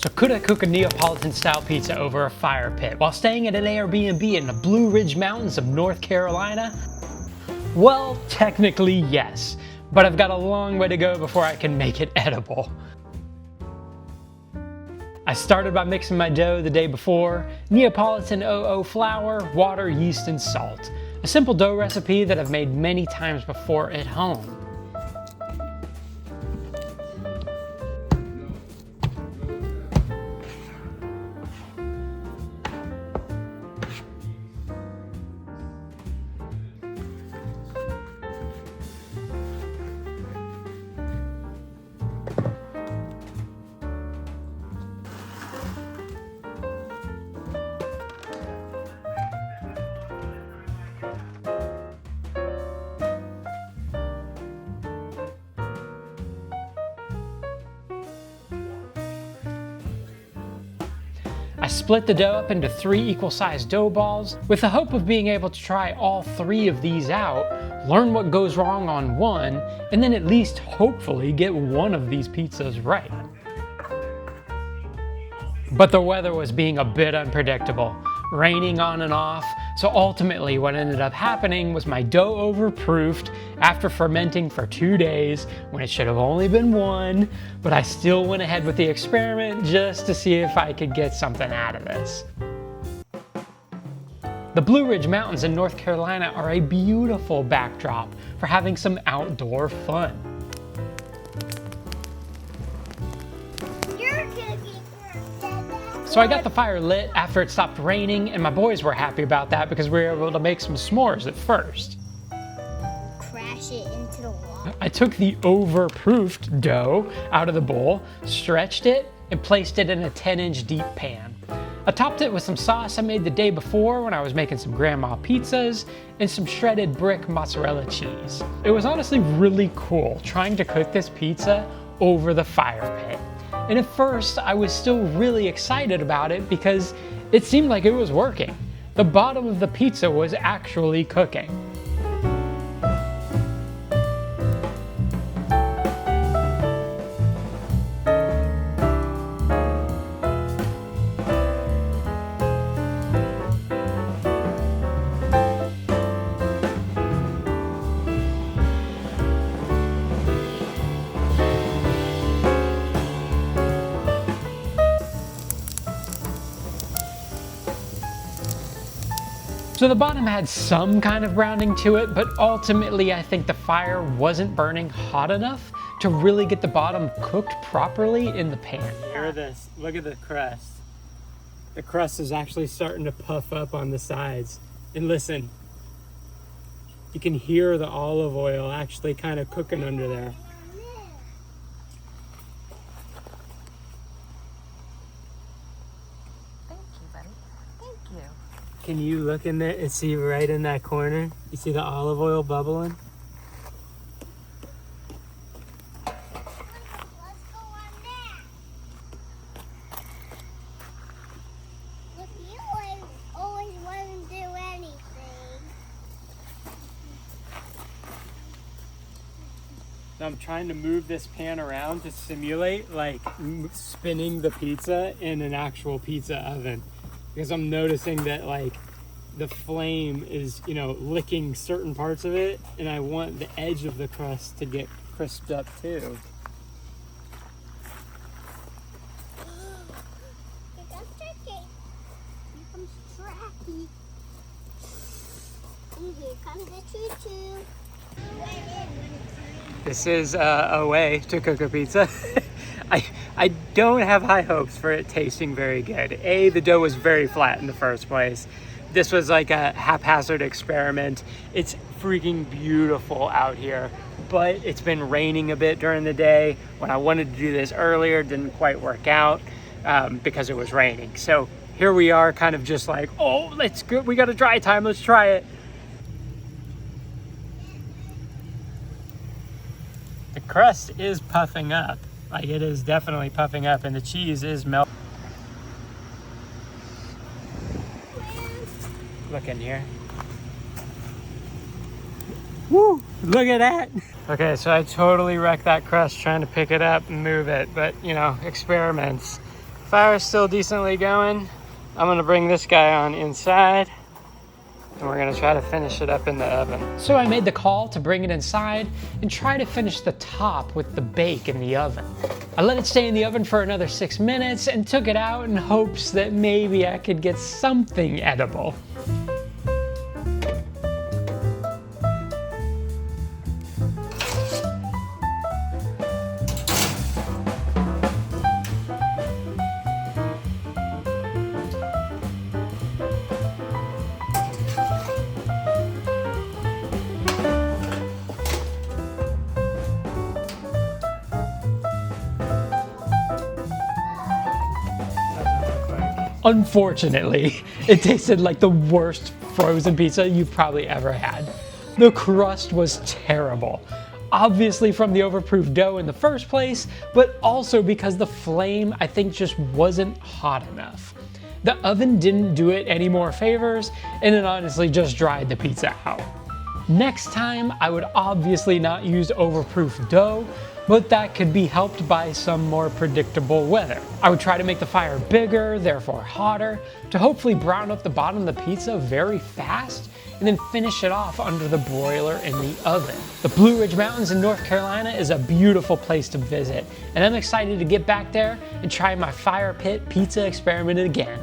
So could I cook a Neapolitan style pizza over a fire pit while staying at an Airbnb in the Blue Ridge Mountains of North Carolina? Well, technically yes, but I've got a long way to go before I can make it edible. I started by mixing my dough the day before, Neapolitan 00 flour, water, yeast, and salt. A simple dough recipe that I've made many times before at home. I split the dough up into 3 equal-sized dough balls with the hope of being able to try all 3 of these out, learn what goes wrong on one, and then at least hopefully get one of these pizzas right. But the weather was being a bit unpredictable, raining on and off, so ultimately what ended up happening was my dough overproofed after fermenting for 2 days when it should have only been 1, but I still went ahead with the experiment just to see if I could get something out of this. The Blue Ridge Mountains in North Carolina are a beautiful backdrop for having some outdoor fun. So I got the fire lit after it stopped raining, and my boys were happy about that because we were able to make some s'mores at first. Crash it into the wall. I took the overproofed dough out of the bowl, stretched it, and placed it in a 10-inch deep pan. I topped it with some sauce I made the day before when I was making some grandma pizzas and some shredded brick mozzarella cheese. It was honestly really cool trying to cook this pizza over the fire pit. And at first, I was still really excited about it because it seemed like it was working. The bottom of the pizza was actually cooking. So the bottom had some kind of browning to it, but ultimately I think the fire wasn't burning hot enough to really get the bottom cooked properly in the pan. Hear this, look at the crust. The crust is actually starting to puff up on the sides. And listen, you can hear the olive oil actually kind of cooking under there. Can you look in there and see right in that corner? You see the olive oil bubbling? Let's go on that. Look, you always want to do anything. So I'm trying to move this pan around to simulate like spinning the pizza in an actual pizza oven. Because I'm noticing that like the flame is, you know, licking certain parts of it, and I want the edge of the crust to get crisped up too. Here comes Turkey. Here comes Tracky. And here comes the choo-choo. This is a way to cook a pizza. I don't have high hopes for it tasting very good. The dough was very flat in the first place. This was like a haphazard experiment. It's freaking beautiful out here, but it's been raining a bit during the day. When I wanted to do this earlier, it didn't quite work out because it was raining. So here we are kind of just like, oh, let's go. We got a dry time, let's try it. The crust is puffing up. Like it is definitely puffing up, and the cheese is melting. Look in here. Woo! Look at that! Okay, so I totally wrecked that crust trying to pick it up and move it, but you know, experiments. Fire's still decently going. I'm gonna bring this guy on inside and we're gonna try to finish it up in the oven. So I made the call to bring it inside and try to finish the top with the bake in the oven. I let it stay in the oven for another 6 minutes and took it out in hopes that maybe I could get something edible. Unfortunately, it tasted like the worst frozen pizza you've probably ever had. The crust was terrible. Obviously from the overproof dough in the first place, but also because the flame I think just wasn't hot enough. The oven didn't do it any more favors, and it honestly just dried the pizza out. Next time, I would obviously not use overproof dough, but that could be helped by some more predictable weather. I would try to make the fire bigger, therefore hotter, to hopefully brown up the bottom of the pizza very fast, and then finish it off under the broiler in the oven. The Blue Ridge Mountains in North Carolina is a beautiful place to visit, and I'm excited to get back there and try my fire pit pizza experiment again.